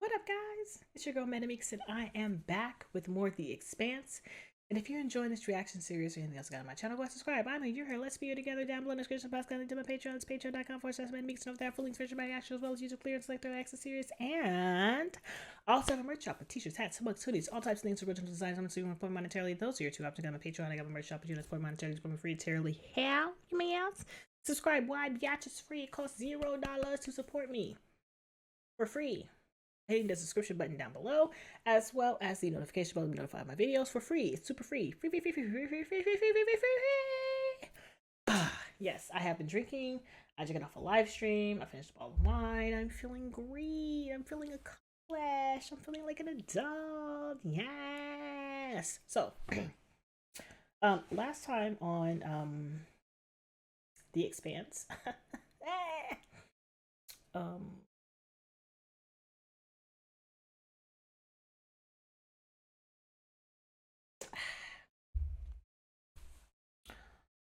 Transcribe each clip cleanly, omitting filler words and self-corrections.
What up, guys? It's your girl ManicMeeks, and I am back with more of The Expanse. And if you're enjoying this reaction series or anything else I got on my channel, go ahead and subscribe. I'm you're here. Let's be here together. Down below in the description box, got link to my Patreon. It's patreon.com/ManicMeeks. And over there, full links for my reaction as well as YouTube clearance, select access series. And I also have a merch shop with t-shirts, hats, mugs, hoodies, all types of things, original designs. I'm assuming for monetarily. Those are your two options. I got my Patreon. I got my merch shop with units for monetarily, for free, terribly. Hell, you may ask. Subscribe. Why? Biatch is free. It costs $0 to support me for free. Hitting the subscription button down below, as well as the notification button to be notified of my videos for free. It's super free. Free. Yes, I have been drinking. I just got off a live stream. I finished a bottle of wine. I'm feeling great. I'm feeling accomplished. I'm feeling like an adult. Yes. So, last time on The Expanse,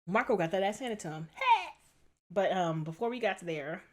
Marco got that ass handed to him. Hey! But before we got to there,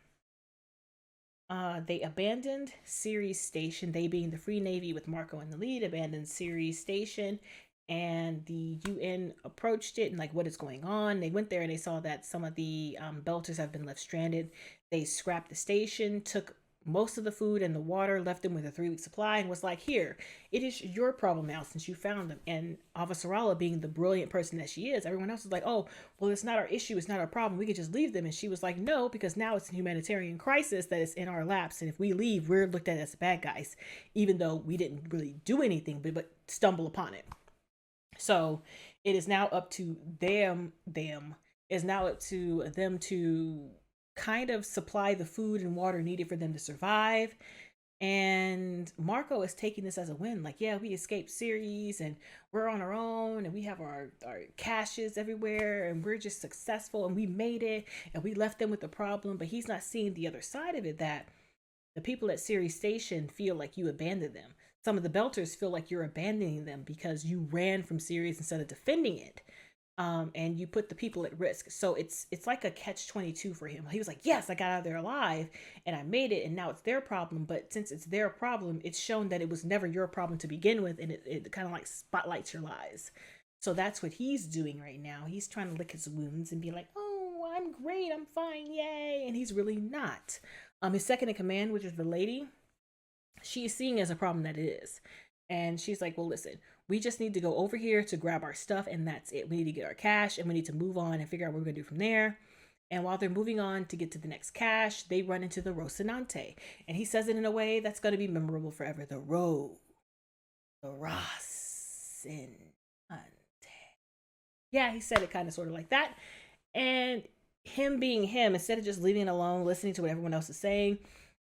they abandoned Ceres Station. They being the Free Navy with Marco in the lead, abandoned Ceres Station, and the UN approached it and like, what is going on? They went there and they saw that some of the belters have been left stranded. They scrapped the station, took most of the food and the water, left them with a 3-week supply, and was like, here, it is your problem now since you found them. And Avasarala, being the brilliant person that she is, everyone else was like, oh, well, it's not our issue, it's not our problem, we could just leave them. And she was like, no, because now it's a humanitarian crisis that is in our laps, and if we leave, we're looked at as the bad guys, even though we didn't really do anything but stumble upon it. So it is now up to them to kind of supply the food and water needed for them to survive. And Marco is taking this as a win. Like, yeah, we escaped Ceres and we're on our own and we have our caches everywhere and we're just successful and we made it and we left them with the problem. But he's not seeing the other side of it, that the people at Ceres Station feel like you abandoned them. Some of the Belters feel like you're abandoning them because you ran from Ceres instead of defending it. And you put the people at risk. So it's like a catch-22 for him. He was like, yes, I got out of there alive and I made it, and now it's their problem. But since it's their problem, it's shown that it was never your problem to begin with, and it kind of like spotlights your lies. So that's what he's doing right now. He's trying to lick his wounds and be like, oh, I'm great, I'm fine, yay. And he's really not. His second in command, which is the lady, she is seeing as a problem that it is. And she's like, well, listen, we just need to go over here to grab our stuff, and that's it. We need to get our cash, and we need to move on and figure out what we're going to do from there. And while they're moving on to get to the next cache, they run into the Rocinante. And he says it in a way that's going to be memorable forever. The Rocinante. Yeah, he said it kind of sort of like that. And him being him, instead of just leaving it alone, listening to what everyone else is saying,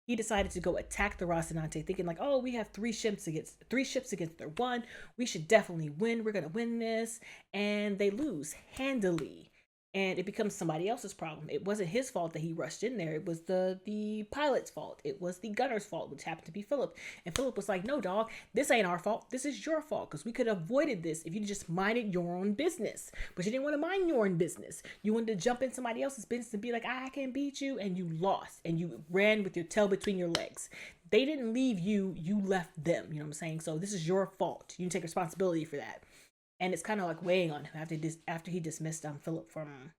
he decided to go attack the Rocinante, thinking like, oh, we have three ships against their one. We should definitely win. We're going to win this. And they lose handily. And it becomes somebody else's problem. It wasn't his fault that he rushed in there. It was the pilot's fault. It was the gunner's fault, which happened to be Philip. And Philip was like, no, dog, this ain't our fault. This is your fault, because we could have avoided this if you just minded your own business. But you didn't want to mind your own business. You wanted to jump in somebody else's business and be like, I can beat you. And you lost. And you ran with your tail between your legs. They didn't leave you. You left them. You know what I'm saying? So this is your fault. You take responsibility for that. And it's kind of like weighing on him after he dismissed Philip from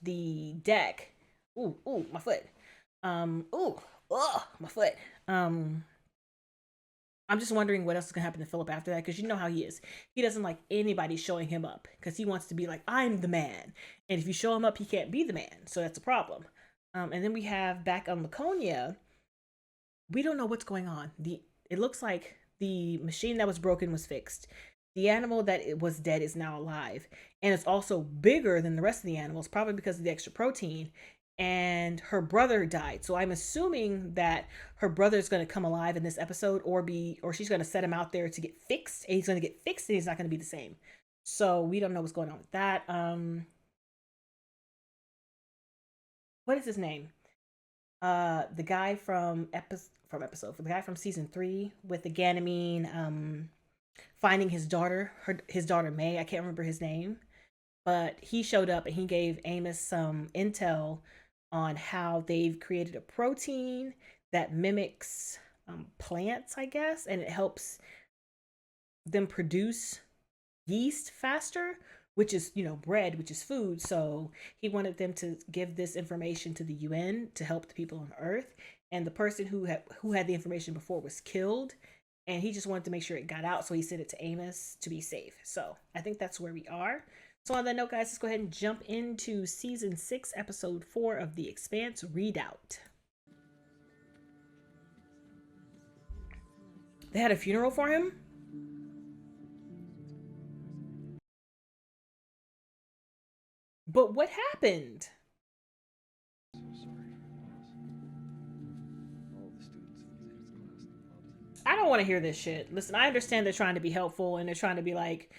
the deck. Ooh, my foot. My foot. I'm just wondering what else is gonna happen to Philip after that, because you know how he is. He doesn't like anybody showing him up because he wants to be like, I'm the man. And if you show him up, he can't be the man. So that's a problem. And then we have back on Laconia, we don't know what's going on. It looks like the machine that was broken was fixed. The animal that it was dead is now alive. And it's also bigger than the rest of the animals, probably because of the extra protein. And her brother died. So I'm assuming that her brother is going to come alive in this episode, or she's going to set him out there to get fixed. And he's going to get fixed and he's not going to be the same. So we don't know what's going on with that. What is his name? The guy from season 3 with the Ganymede, finding his daughter May. I can't remember his name, but he showed up and he gave Amos some intel on how they've created a protein that mimics plants, I guess, and it helps them produce yeast faster, which is, you know, bread, which is food. So he wanted them to give this information to the UN to help the people on Earth. And the person who had the information before was killed, and he just wanted to make sure it got out, so he sent it to Amos to be safe. So I think that's where we are. So on that note, guys, let's go ahead and jump into season 6, episode 4 of The Expanse Readout. They had a funeral for him? But what happened? So sorry for your loss. All the students in Xana's class. I don't want to hear this shit. Listen, I understand they're trying to be helpful and they're trying to be like,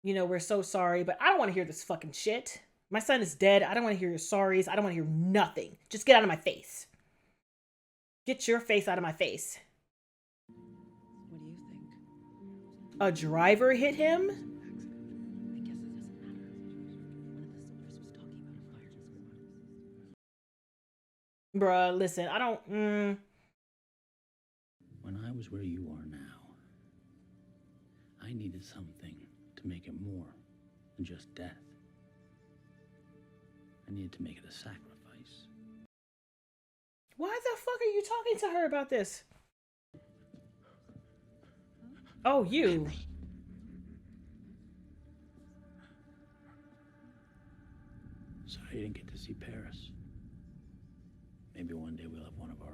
you know, we're so sorry, but I don't want to hear this fucking shit. My son is dead. I don't want to hear your sorries. I don't want to hear nothing. Just get out of my face. Get your face out of my face. What do you think? A driver hit him? I guess it doesn't matter. One of the soldiers was talking about a fire. Bruh, listen, I don't... When I was where you are now, I needed something to make it more than just death. I needed to make it a sacrifice. Why the fuck are you talking to her about this? Oh, you. Sorry you didn't get to see Paris. Maybe one day we'll have one of our own.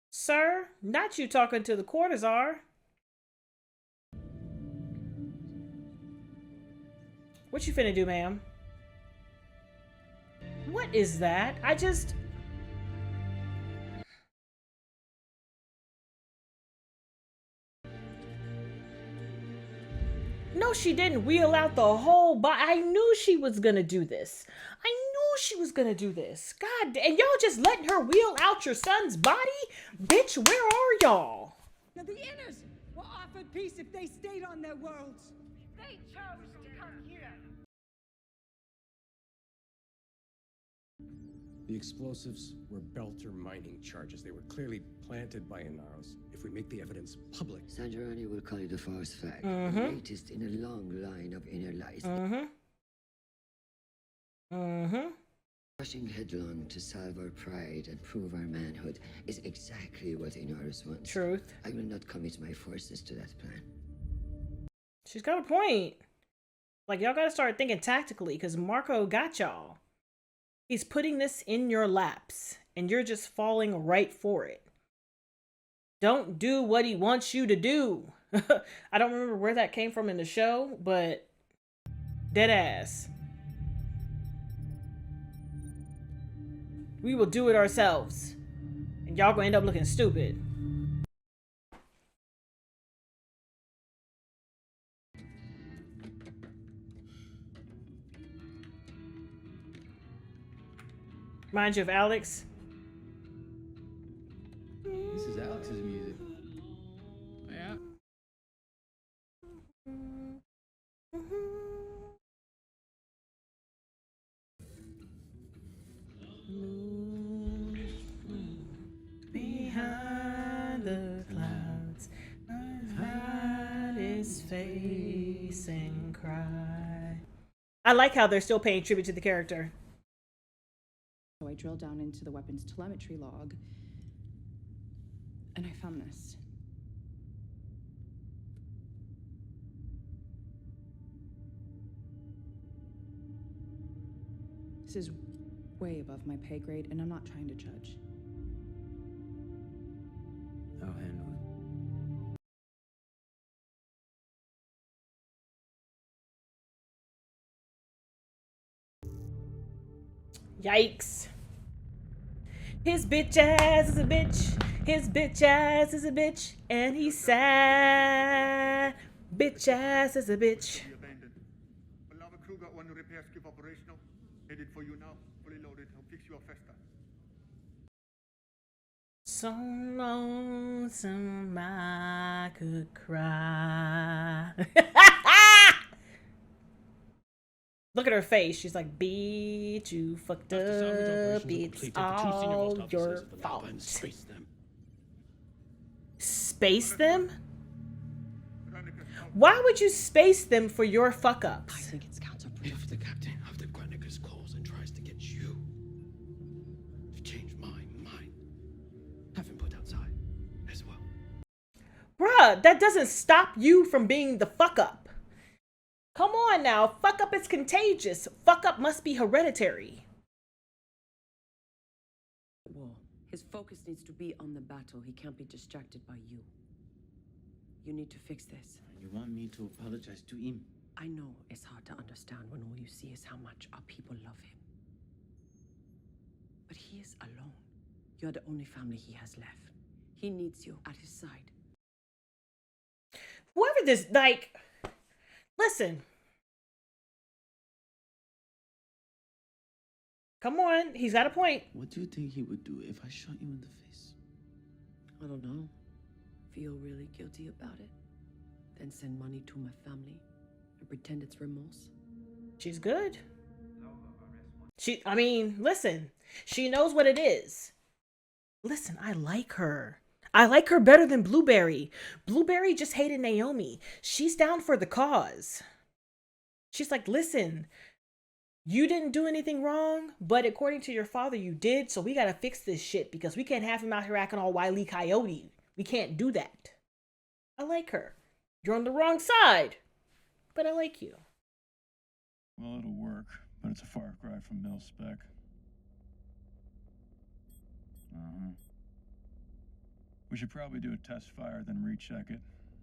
Sir, not you talking to the courtesan. What you finna do, ma'am? What is that? No, she didn't wheel out the whole body. I knew she was gonna do this. I knew she was gonna do this. God, and y'all just letting her wheel out your son's body? Bitch, where are y'all? Now the Inners were offered peace if they stayed on their worlds. They chose to come here. The explosives were Belter mining charges. They were clearly planted by Inaros. If we make the evidence public... Sanjarani will call it a false fact. Mm-hmm. The latest in a long line of inner lies. Rushing headlong to salve our pride and prove our manhood is exactly what Inaros wants. Truth. I will not commit my forces to that plan. She's got a point. Like, y'all gotta start thinking tactically, because Marco got y'all. He's putting this in your laps, and you're just falling right for it. Don't do what he wants you to do. I don't remember where that came from in the show, but dead ass. We will do it ourselves. And y'all gonna end up looking stupid. Mind you of Alex. This is Alex's music. Yeah. Behind the clouds, hide his face and cry. I like how they're still paying tribute to the character. So I drilled down into the weapon's telemetry log, and I found this. This is way above my pay grade, and I'm not trying to judge. I'll handle it. Yikes. His bitch ass is a bitch. His bitch ass is a bitch. And he's sad. Bitch ass is a bitch. Abandoned. Beloved crew got one repair skip operational. Headed for you now. Fully loaded. I'll fix you up faster. So lonesome I could cry. Look at her face. She's like, bitch, you fucked After salvage up. operations are It's completed, the two senior all most your officers of the fault. Alpine space them. Space them? Why would you space them for your fuck I ups? think it's counterproductive. If the captain of the Granicus calls and tries to get you to change my mind, have him put outside as well. Bruh, that doesn't stop you from being the fuck up. Come on now. Fuck up is contagious. Fuck up must be hereditary. War. His focus needs to be on the battle. He can't be distracted by you. You need to fix this. You want me to apologize to him? I know it's hard to understand when all you see is how much our people love him. But he is alone. You're the only family he has left. He needs you at his side. Whoever this, like, listen. Come on. He's got a point. What do you think he would do if I shot you in the face? I don't know. Feel really guilty about it? Then send money to my family and pretend it's remorse? She's good. I mean, listen. She knows what it is. Listen, I like her. I like her better than Blueberry. Blueberry just hated Naomi. She's down for the cause. She's like, listen, you didn't do anything wrong, but according to your father, you did. So we got to fix this shit because we can't have him out here acting all Wile E. Coyote. We can't do that. I like her. You're on the wrong side, but I like you. Well, it'll work, but it's a far cry from mil spec. We should probably do a test fire, then recheck it.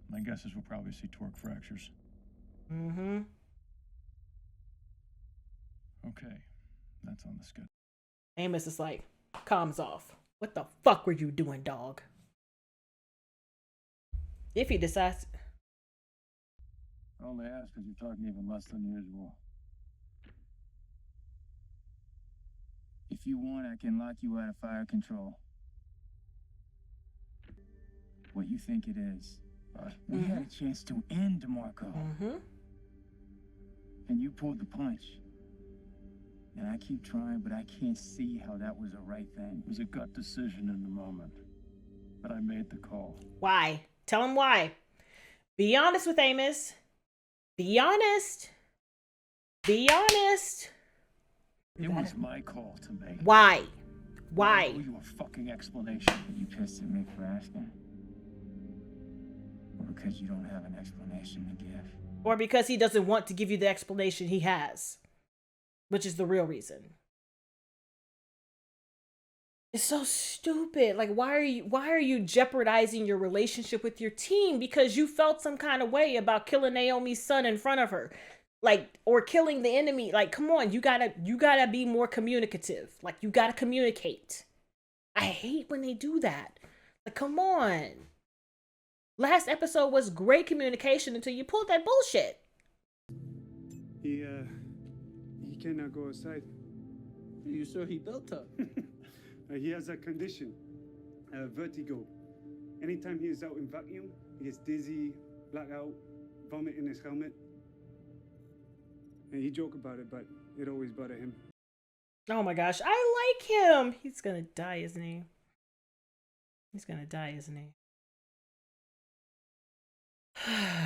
My guess is we'll probably see torque fractures. Okay, that's on the schedule. Amos is like, comms off. What the fuck were you doing, dog? If he decides... I only ask because you're talking even less than usual. If you want, I can lock you out of fire control. What you think it is. We had a chance to end Marco. And you pulled the punch. And I keep trying, but I can't see how that was the right thing. It was a gut decision in the moment. But I made the call. Why? Tell him why. Be honest with Amos. Be honest. Be honest. It was my call to make. Why? I Why? owe you a fucking explanation. You pissed at me for asking? Or because you don't have an explanation to give? Or because he doesn't want to give you the explanation he has. Which is the real reason. It's so stupid. Like, why are you jeopardizing your relationship with your team because you felt some kind of way about killing Naomi's son in front of her? Like, or killing the enemy. Like, come on, you gotta be more communicative. Like, you gotta communicate. I hate when they do that. Like, come on. Last episode was great communication until you pulled that bullshit. He cannot go outside. Are you sure he built up? He has a condition, vertigo. Anytime he is out in vacuum, he gets dizzy, blackout, vomit in his helmet. And he joke about it, but it always bother him. Oh my gosh, I like him. He's gonna die, isn't he? He's gonna die, isn't he?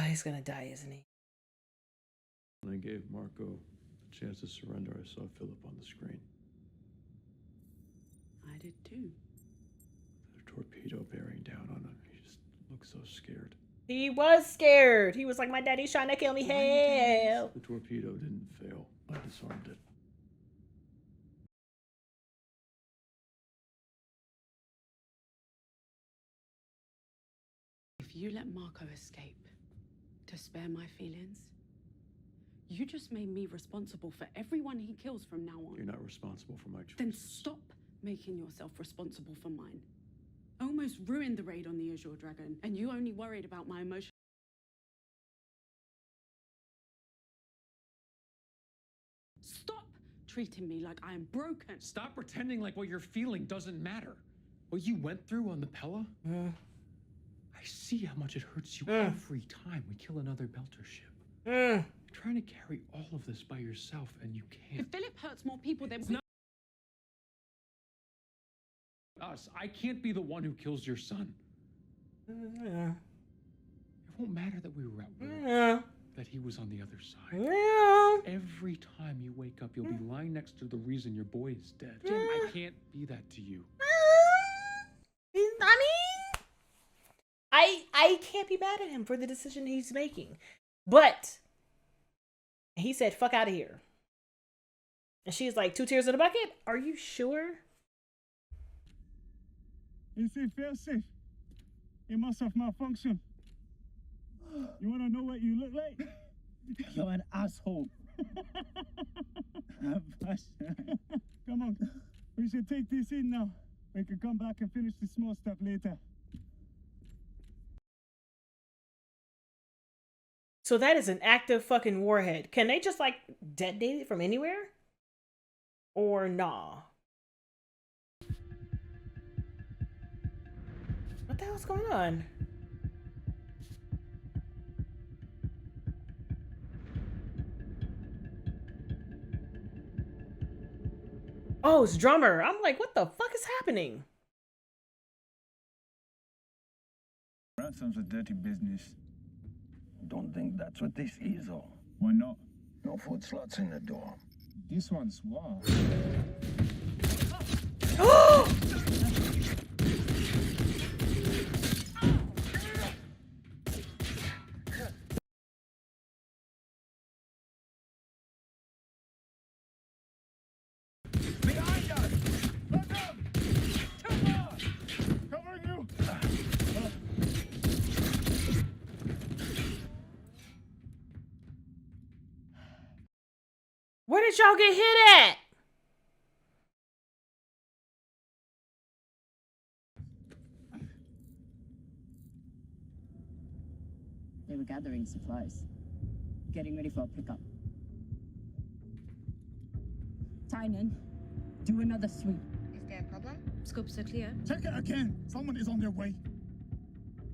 He's gonna die, isn't he? When I gave Marco a chance to surrender, I saw Philip on the screen. I did too. The torpedo bearing down on him. He just looked so scared. He was scared. He was like, my daddy's trying to kill me. Hell. The torpedo didn't fail. I disarmed it. If you let Marco escape to spare my feelings, you just made me responsible for everyone he kills from now on. You're not responsible for my choices. Then stop making yourself responsible for mine. I almost ruined the raid on the Azure Dragon, and you only worried about my emotions. Stop treating me like I am broken. Stop pretending like what you're feeling doesn't matter. What you went through on the Pella? I see how much it hurts you every time we kill another Belter ship. You're trying to carry all of this by yourself, and you can't. If Philip hurts more people, then Us. I can't be the one who kills your son. Yeah. It won't matter that we were at war. Yeah. That he was on the other side. Yeah. Every time you wake up, you'll be lying next to the reason your boy is dead. Jim, I can't be that to you. I mean, I can't be mad at him for the decision he's making. But he said, fuck out of here. And she's like, 2 tears in a bucket? Are you sure? You see, feel safe. You must have malfunctioned. You want to know what you look like? You're an asshole. Come on. We should take this in now. We can come back and finish the small stuff later. So that is an active fucking warhead. Can they just like detonate it from anywhere? Or nah? What the hell's going on? Oh, it's drummer. I'm like, what the fuck is happening? Ransom's a dirty business. Don't think that's what this is, or Why not? no food slots in the door. This one's wow. Behind us! Look up! Two more! Covering you! Where did y'all get hit at? They were gathering supplies, getting ready for a pickup. Tynan, do another sweep. Is there a problem? Scopes are clear. Check it again. Someone is on their way.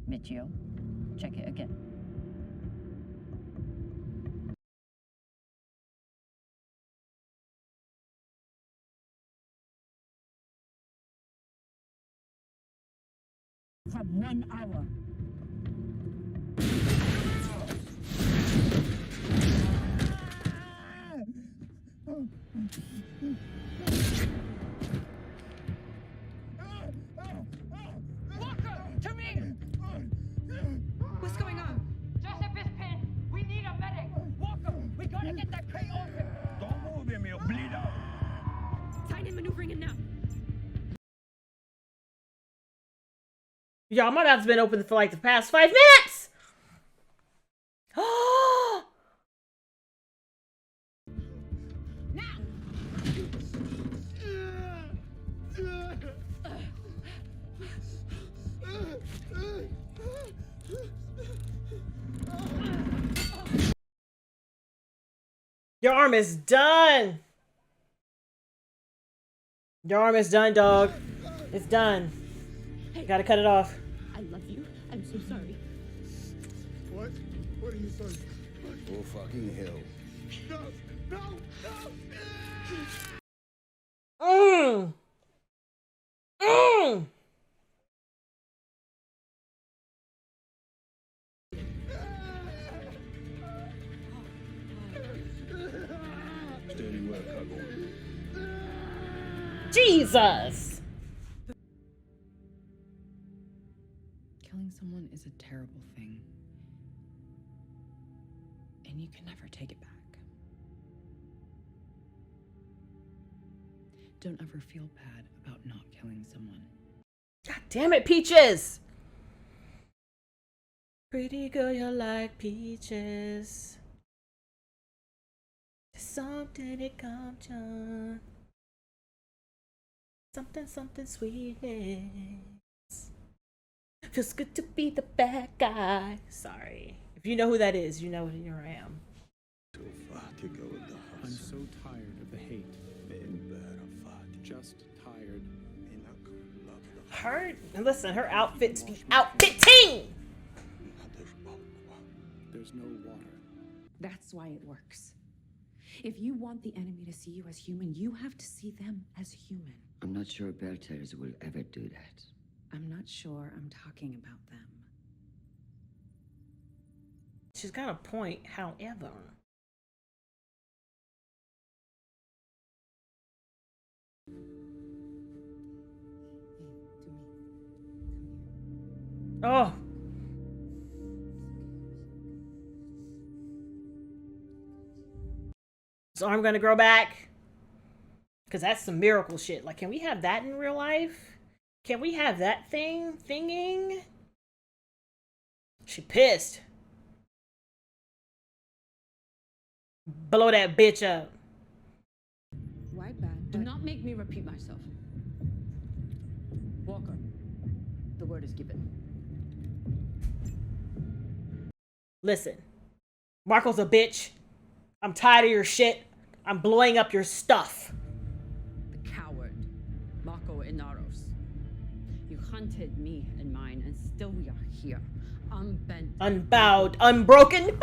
Michio, check it again. Have 1 hour. Walker, to me! What's going on? Joseph is pinned. We need a medic. Walker, we gotta get that crate open. Don't move him, he'll bleed out. Tynan maneuvering in now. Y'all, my mouth's been open for like the past 5 minutes. Oh! Now! Your arm is done. Your arm is done, dog. It's done. You gotta cut it off. I love you. I'm so sorry. What? What are you saying? Oh, fucking hell. No! No! No! Mmm. Mmm. Steady work, Huggle. Jesus. Killing someone is a terrible thing. And you can never take it back. Don't ever feel bad about not killing someone. God damn it, Peaches. Pretty girl, you like peaches. Something it come John. Something, something sweetness. Feels good to be the bad guy. Sorry. If you know who that is, you know who I am. Too far to go with the I'm hustle. so tired of the hate. Been better, far. Just tired. Her, and listen, her outfits be outfitting. There's no water. That's why it works. If you want the enemy to see you as human, you have to see them as human. I'm not sure Belters will ever do that. I'm not sure I'm talking about them. She's got a point, however. Oh. So I'm gonna grow back. Because that's some miracle shit. Like, can we have that in real life? Can we have that thinging? She pissed. Blow that bitch up. Why bad? Do not make me repeat myself. Walker, the word is given. Listen, Marco's a bitch. I'm tired of your shit. I'm blowing up your stuff. The coward, Marco Inaros. You hunted me and mine, and still we are here, unbent, unbowed, unbroken.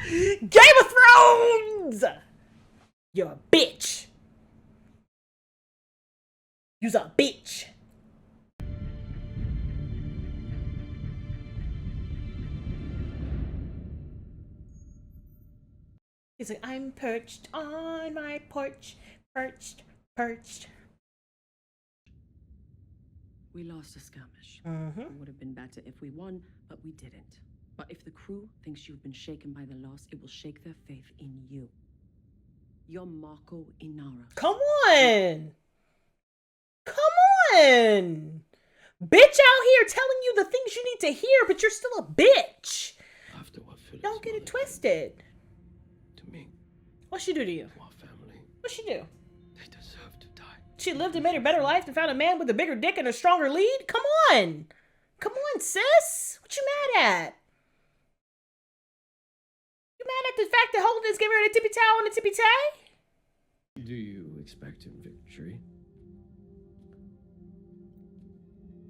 Game of Thrones! You're a bitch. You's a bitch. He's like, I'm perched on my porch. Perched. We lost a skirmish. Mm-hmm. It would have been better if we won, but we didn't. But if the crew thinks you've been shaken by the loss, it will shake their faith in you. You're Marco Inaros. Come on! Come on! Bitch out here telling you the things you need to hear, but you're still a bitch. After what Phyllis Don't get it twisted. To me. What'd she do to you? To our family. What'd she do? They deserve to die. She lived and made a better life and found a man with a bigger dick and a stronger lead? Come on! Come on, sis! What you mad at? You mad at the fact that Holden's giving her the tippy towel and the tippy tie? Do you expect victory?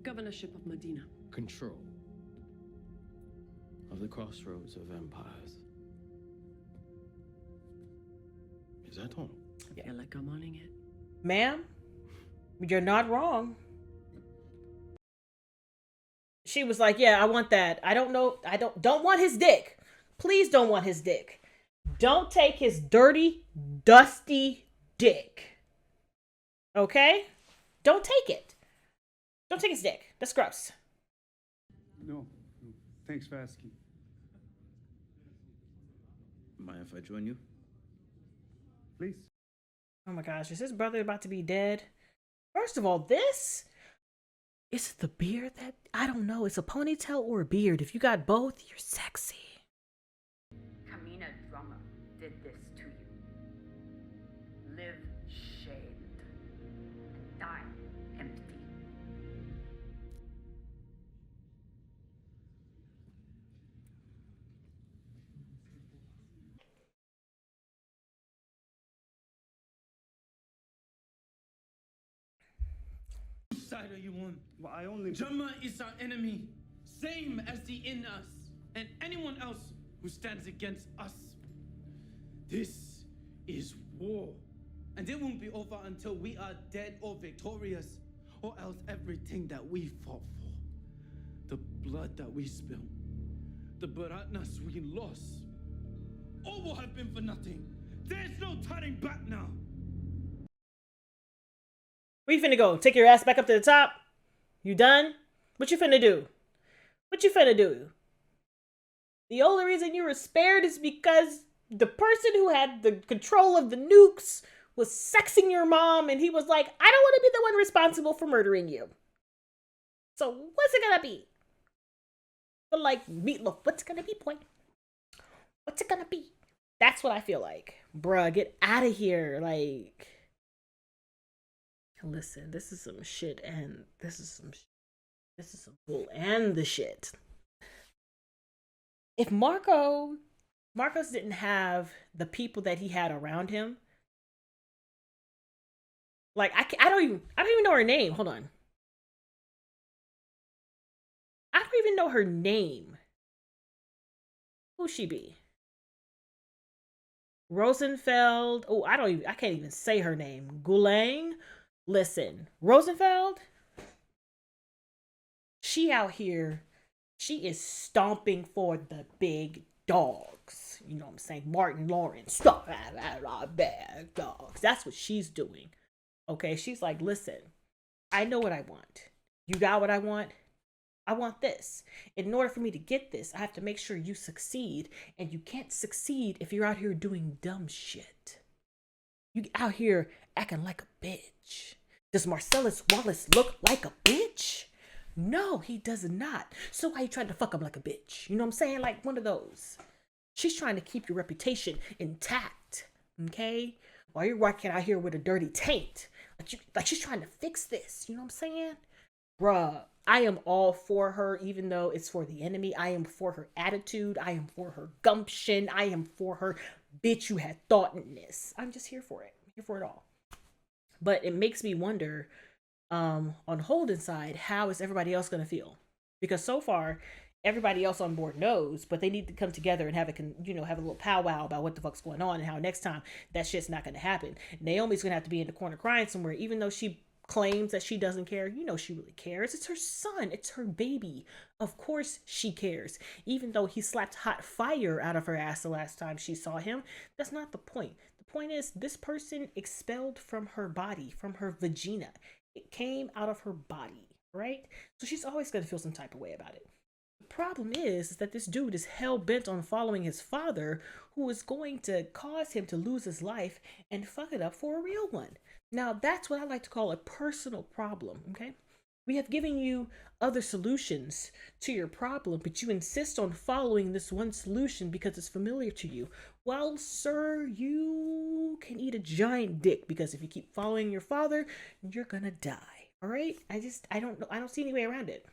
Governorship of Medina. Control of the crossroads of empires. Is that all? I feel like I'm owning it. Ma'am, you're not wrong. She was like, yeah, I want that. I don't know. I don't want his dick. Please don't want his dick. Don't take his dirty, dusty dick. Okay? Don't take it. Don't take his dick. That's gross. No. Thanks for asking. Mind if I join you? Please. Oh my gosh, is his brother about to be dead? First of all, this is the beard that I don't know. It's a ponytail or a beard. If you got both, you're sexy. Kamina Drama did this to you. Live shamed and die empty. Side are you on? Well, I only. Jama is our enemy, same as the in us, and anyone else who stands against us. This is war, and it won't be over until we are dead or victorious, or else everything that we fought for, the blood that we spilled, the Baratnas we lost, all will have been for nothing. There's no turning back now. Where you finna go? Take your ass back up to the top? You done? What you finna do? What you finna do? The only reason you were spared is because the person who had the control of the nukes was sexing your mom, and he was like, I don't want to be the one responsible for murdering you. So what's it gonna be? But like, meatloaf, what's it gonna be, boy? What's it gonna be? That's what I feel like. Bruh, get out of here. Like, listen, this is some shit, and this is some bull and the shit. If Marcos didn't have the people that he had around him, like I don't even know her name. Hold on. I don't even know her name. Who she be? Rosenfeld. Oh, I can't even say her name. Gulang. Listen, Rosenfeld. She out here. She is stomping for the big dogs. You know what I'm saying? Martin Lawrence. Stop bad dogs. That's what she's doing. Okay, she's like, listen, I know what I want. You got what I want? I want this. In order for me to get this, I have to make sure you succeed. And you can't succeed if you're out here doing dumb shit. You out here acting like a bitch. Does Marcellus Wallace look like a bitch? No, he does not. So why you trying to fuck him like a bitch? You know what I'm saying? Like one of those. She's trying to keep your reputation intact. Okay? While you're walking out here with a dirty taint. Like she's trying to fix this. You know what I'm saying? Bruh, I am all for her, even though it's for the enemy. I am for her attitude. I am for her gumption. I am for her, bitch, you had thought in this. I'm just here for it. I'm here for it all. But it makes me wonder, on Holden's side, how is everybody else going to feel? Because so far, everybody else on board knows, but they need to come together and have a little powwow about what the fuck's going on and how next time that shit's not going to happen. Naomi's going to have to be in the corner crying somewhere, even though she claims that she doesn't care. You know she really cares. It's her son. It's her baby. Of course she cares. Even though he slapped hot fire out of her ass the last time she saw him, that's not the point. The point is this person expelled from her body, from her vagina. It came out of her body, right? So she's always going to feel some type of way about it. The problem is that this dude is hell-bent on following his father, who is going to cause him to lose his life and fuck it up for a real one. Now, that's what I like to call a personal problem, okay? We have given you other solutions to your problem, but you insist on following this one solution because it's familiar to you. Well, sir, you can eat a giant dick, because if you keep following your father, you're gonna die, all right? I don't know. I don't see any way around it.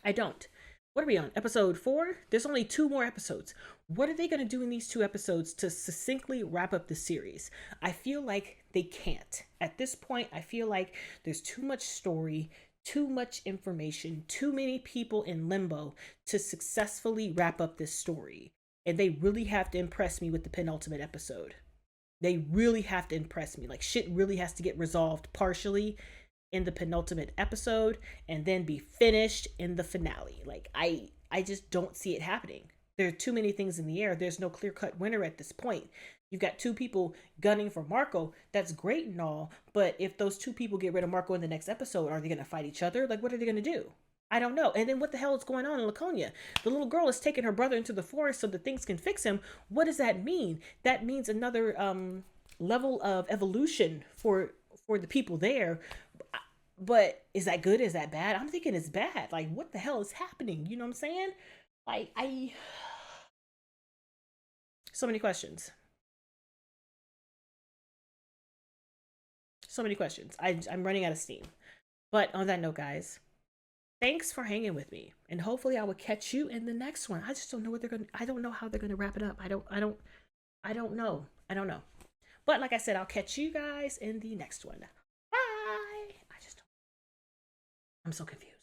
I don't. What are we on? Episode 4? There's only 2 more episodes. What are they going to do in these 2 episodes to succinctly wrap up the series? I feel like they can't. At this point, I feel like there's too much story, too much information, too many people in limbo to successfully wrap up this story. And they really have to impress me with the penultimate episode. They really have to impress me. Like, shit really has to get resolved partially in the penultimate episode and then be finished in the finale. Like, I just don't see it happening. There are too many things in the air. There's no clear-cut winner at this point. You've got 2 people gunning for Marco. That's great and all, but if those 2 people get rid of Marco in the next episode, are they going to fight each other? Like, what are they going to do? I don't know. And then what the hell is going on in Laconia? The little girl is taking her brother into the forest so that things can fix him. What does that mean? That means another level of evolution for the people there. But is that good? Is that bad? I'm thinking it's bad. Like, what the hell is happening? You know what I'm saying? Like, so many questions. So many questions. I'm running out of steam. But on that note, guys, thanks for hanging with me. And hopefully I will catch you in the next one. I just don't know what I don't know how they're going to wrap it up. I don't know. But like I said, I'll catch you guys in the next one. Bye. I'm so confused.